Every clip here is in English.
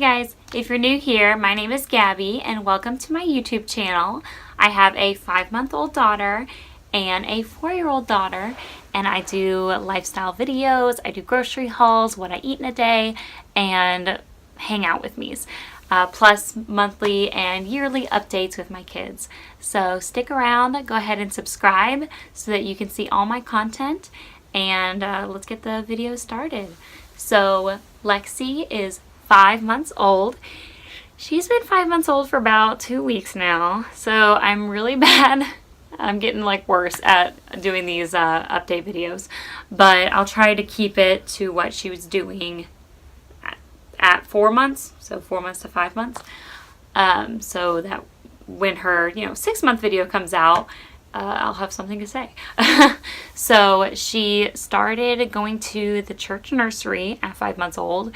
guys, if you're new here, my name is Gabby and welcome to my YouTube channel. I have a 5-month-old daughter and a 4-year-old daughter, and I do lifestyle videos, I do grocery hauls, what I eat in a day, and hang out with me's. Plus monthly and yearly updates with my kids. So stick around, go ahead and subscribe so that you can see all my content, and let's get the video started. So Lexi is 5 months old. She's been 5 months old for about 2 weeks now, so I'm really bad. I'm getting like worse at doing these update videos, but I'll try to keep it to what she was doing at 4 months, so 4 months to 5 months, so that when her 6-month video comes out, I'll have something to say. So she started going to the church nursery at 5 months old,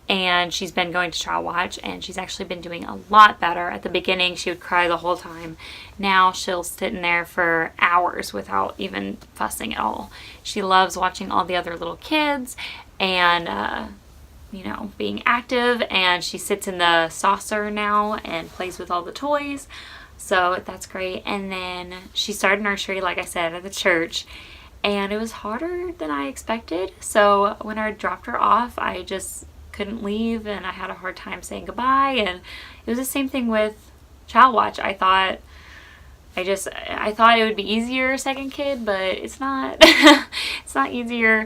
and she's been going to Child Watch, and she's actually been doing a lot better. At the beginning she would cry the whole time. Now she'll sit in there for hours without even fussing at all. She loves watching all the other little kids and being active, and she sits in the saucer now and plays with all the toys, so that's great. And then she started nursery, like I said, at the church, and it was harder than I expected. So when I dropped her off, I just couldn't leave, and I had a hard time saying goodbye. And it was the same thing with Child Watch. I thought it would be easier second kid, but it's not. It's not easier.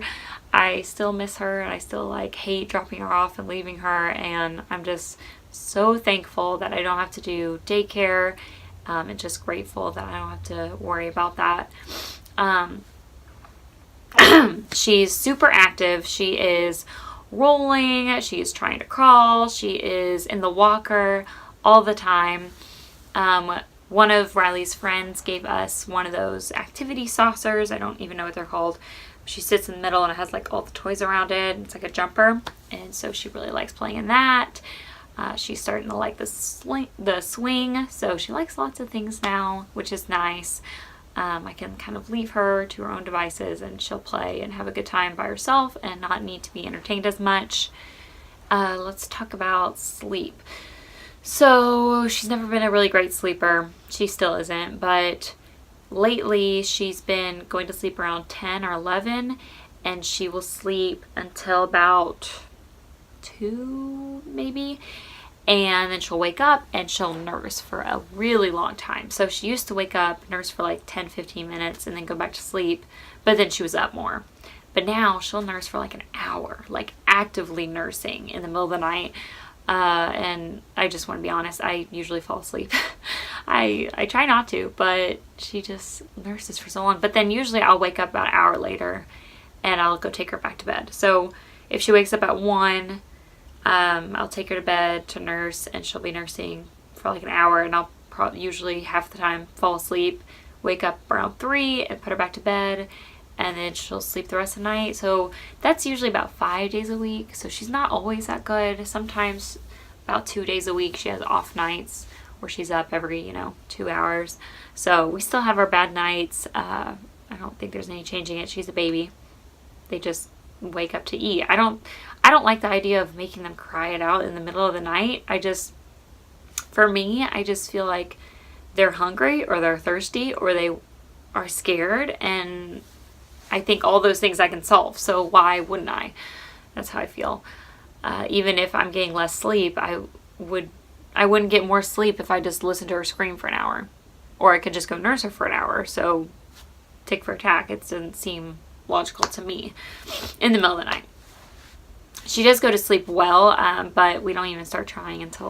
I still miss her, and I still hate dropping her off and leaving her, and I'm just so thankful that I don't have to do daycare, and just grateful that I don't have to worry about that. She's super active. She is rolling, she is trying to crawl, she is in the walker all the time. One of Riley's friends gave us one of those activity saucers. I don't even know what they're called. She sits in the middle and it has all the toys around it. It's like a jumper, and so she really likes playing in that. She's starting to like the swing, so she likes lots of things now, which is nice. I can kind of leave her to her own devices, and she'll play and have a good time by herself and not need to be entertained as much. Let's talk about sleep. So she's never been a really great sleeper. She still isn't, but lately she's been going to sleep around 10 or 11, and she will sleep until about 2 maybe, and then she'll wake up and she'll nurse for a really long time. So she used to wake up, nurse for 10-15 minutes, and then go back to sleep, but then she was up more. But now she'll nurse for an hour, actively nursing in the middle of the night. And I just want to be honest, I usually fall asleep. I try not to, but she just nurses for so long. But then usually I'll wake up about an hour later and I'll go take her back to bed. So if she wakes up at 1, I'll take her to bed to nurse, and she'll be nursing for an hour, and I'll usually half the time fall asleep, wake up around 3 and put her back to bed, and then she'll sleep the rest of the night. So that's usually about 5 days a week. So she's not always that good. Sometimes about 2 days a week she has off nights where she's up every 2 hours. So we still have our bad nights. I don't think there's any changing it. She's a baby. They just wake up to eat. I don't like the idea of making them cry it out in the middle of the night. For me, I just feel like they're hungry, or they're thirsty, or they are scared, and I think all those things I can solve, so why wouldn't I? That's how I feel. Even if I'm getting less sleep, I wouldn't get more sleep if I just listened to her scream for an hour, or I could just go nurse her for an hour. So tick for tack, it doesn't seem logical to me in the middle of the night. She does go to sleep well, but we don't even start trying until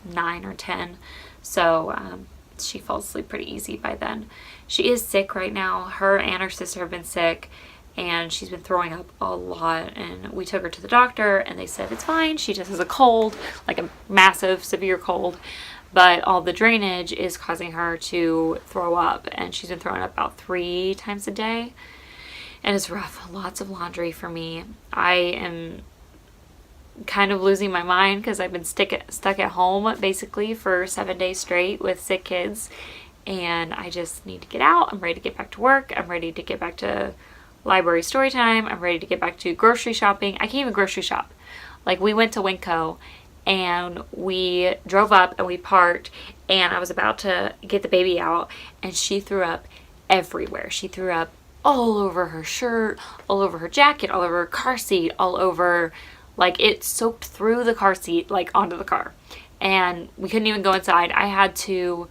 9 or 10. So she falls asleep pretty easy by then. She is sick right now. Her and her sister have been sick, and she's been throwing up a lot, and we took her to the doctor and they said it's fine. She just has a cold, a massive severe cold, but all the drainage is causing her to throw up, and she's been throwing up about 3 times a day. And it's rough. Lots of laundry for me. I am kind of losing my mind because I've been stuck at home basically for 7 days straight with sick kids, and I just need to get out. I'm ready to get back to work. I'm ready to get back to library story time. I'm ready to get back to grocery shopping. I can't even grocery shop. We went to Winco and we drove up and we parked, and I was about to get the baby out, and she threw up everywhere. She threw up all over her shirt, all over her jacket, all over her car seat, all over, like it soaked through the car seat, like onto the car. And we couldn't even go inside. I had to,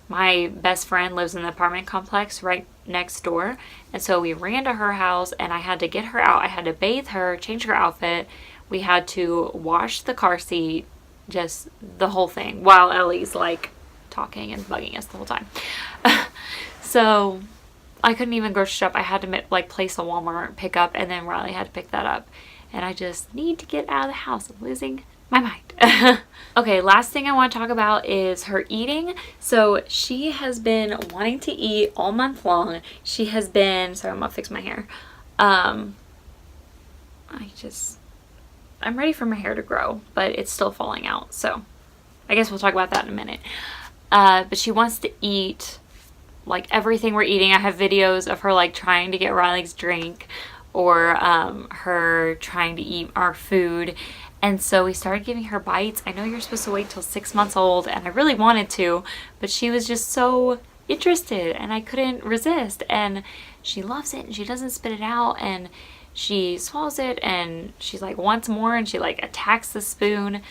my best friend lives in the apartment complex right next door, and so we ran to her house and I had to get her out. I had to bathe her, change her outfit. We had to wash the car seat, just the whole thing, while Ellie's like talking and bugging us the whole time. So I couldn't even grocery shop. I had to like place a Walmart pickup, and then Riley had to pick that up. And I just need to get out of the house. I'm losing my mind. Okay, last thing I want to talk about is her eating. So she has been wanting to eat all month long. She has been, sorry, I'm gonna fix my hair. I'm ready for my hair to grow, but it's still falling out. So I guess we'll talk about that in a minute. But she wants to eat like everything we're eating. I have videos of her like trying to get Riley's drink, or her trying to eat our food. And so we started giving her bites. I know you're supposed to wait till 6 months old, and I really wanted to, but she was just so interested and I couldn't resist. And she loves it and she doesn't spit it out, and she swallows it and she's like wants more, and she like attacks the spoon.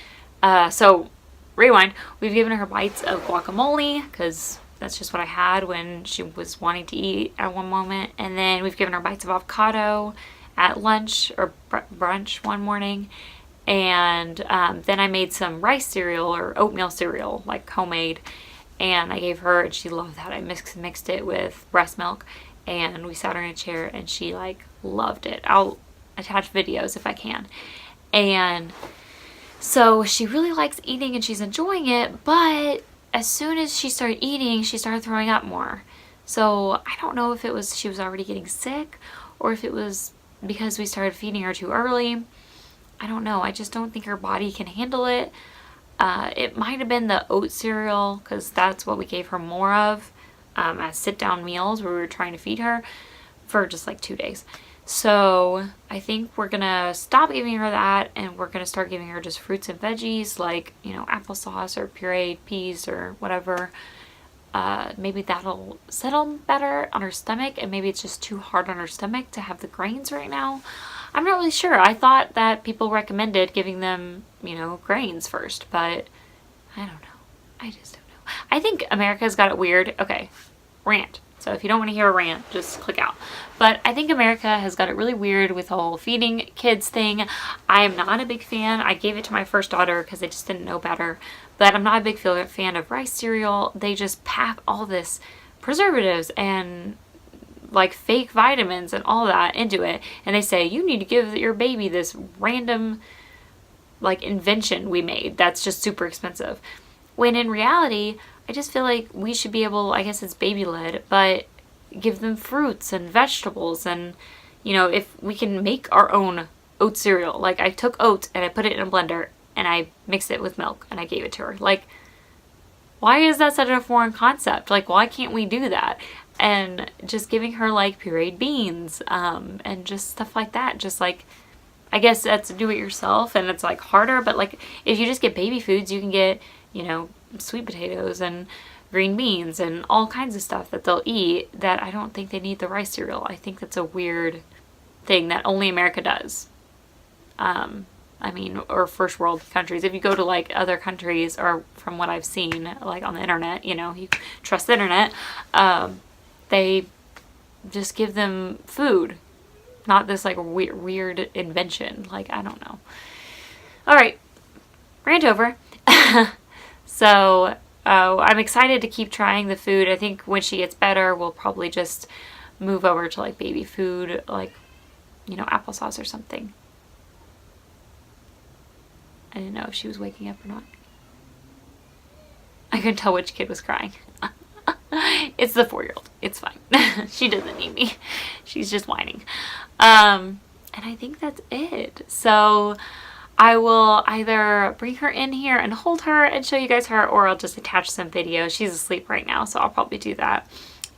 So rewind, we've given her bites of guacamole because that's just what I had when she was wanting to eat at one moment. And then we've given her bites of avocado at lunch or brunch one morning. And then I made some rice cereal or oatmeal cereal, like homemade, and I gave her, and she loved that. I mixed it with breast milk, and we sat her in a chair, and she like loved it. I'll attach videos if I can. And so she really likes eating and she's enjoying it, but as soon as she started eating, she started throwing up more. So I don't know if it was she was already getting sick, or if it was because we started feeding her too early. I don't know. I just don't think her body can handle it. It might have been the oat cereal, because that's what we gave her more of as sit-down meals where we were trying to feed her for just like 2 days. So I think we're going to stop giving her that, and we're going to start giving her just fruits and veggies, like, you know, applesauce or pureed peas or whatever. Maybe that'll settle better on her stomach, and maybe it's just too hard on her stomach to have the grains right now. I'm not really sure. I thought that people recommended giving them, you know, grains first, but I don't know. I just don't know. I think America's got it weird. Okay, rant. So if you don't want to hear a rant, just click out. But I think America has got it really weird with the whole feeding kids thing. I am not a big fan. I gave it to my first daughter because I just didn't know better. But I'm not a big fan of rice cereal. They just pack all this preservatives and like fake vitamins and all that into it, and they say you need to give your baby this random like invention we made that's just super expensive, when in reality I just feel like we should be able, I guess it's baby led, but give them fruits and vegetables. And you know, if we can make our own oat cereal, like I took oats and I put it in a blender and I mixed it with milk and I gave it to her. Like, why is that such a foreign concept? Like, why can't we do that? And just giving her like pureed beans and just stuff like that. Just like, I guess that's do it yourself, and it's like harder, but like if you just get baby foods, you can get, you know, sweet potatoes and green beans and all kinds of stuff that they'll eat, that I don't think they need the rice cereal. I think that's a weird thing that only America does. I mean, or first world countries. If you go to like other countries, or from what I've seen like on the internet, you know, you trust the internet, they just give them food, not this like weird invention. Like, I don't know. All right, rant over. So I'm excited to keep trying the food. I think when she gets better, we'll probably just move over to like baby food, like, you know, applesauce or something. I didn't know if she was waking up or not. I couldn't tell which kid was crying. It's the 4-year-old. It's fine. She doesn't need me. She's just whining. And I think that's it. So I will either bring her in here and hold her and show you guys her, or I'll just attach some videos. She's asleep right now, so I'll probably do that.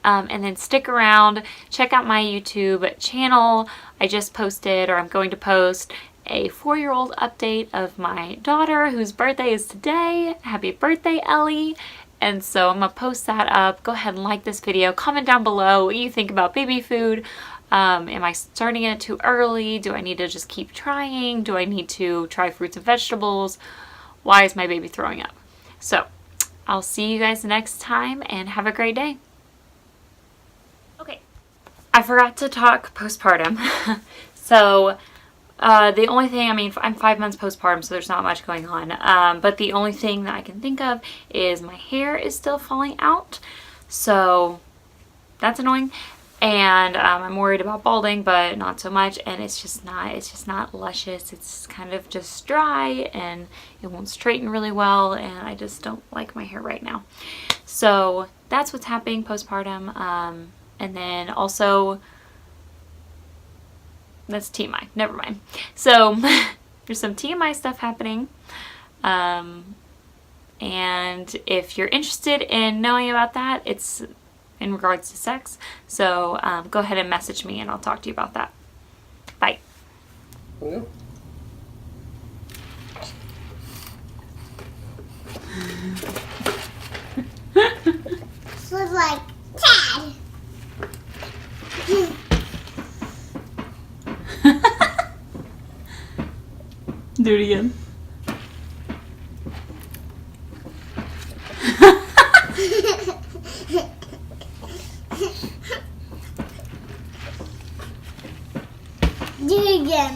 And then stick around, check out my YouTube channel. I just posted, or I'm going to post, a 4-year-old update of my daughter whose birthday is today. Happy birthday, Ellie. And so I'm gonna post that up. Go ahead and like this video. Comment down below what you think about baby food. Am I starting it too early? Do I need to just keep trying? Do I need to try fruits and vegetables? Why is my baby throwing up? So I'll see you guys next time and have a great day. Okay, I forgot to talk postpartum. So the only thing, I mean, I'm 5 months postpartum, so there's not much going on. But the only thing that I can think of is my hair is still falling out. So that's annoying. And I'm worried about balding, but not so much. And it's just not luscious. It's kind of just dry and it won't straighten really well. And I just don't like my hair right now. So that's what's happening postpartum. And then also, that's TMI, never mind. So there's some TMI stuff happening. And if you're interested in knowing about that, it's in regards to sex. So go ahead and message me and I'll talk to you about that. Bye. Yeah. This was like Dad. Do it again. Do it again.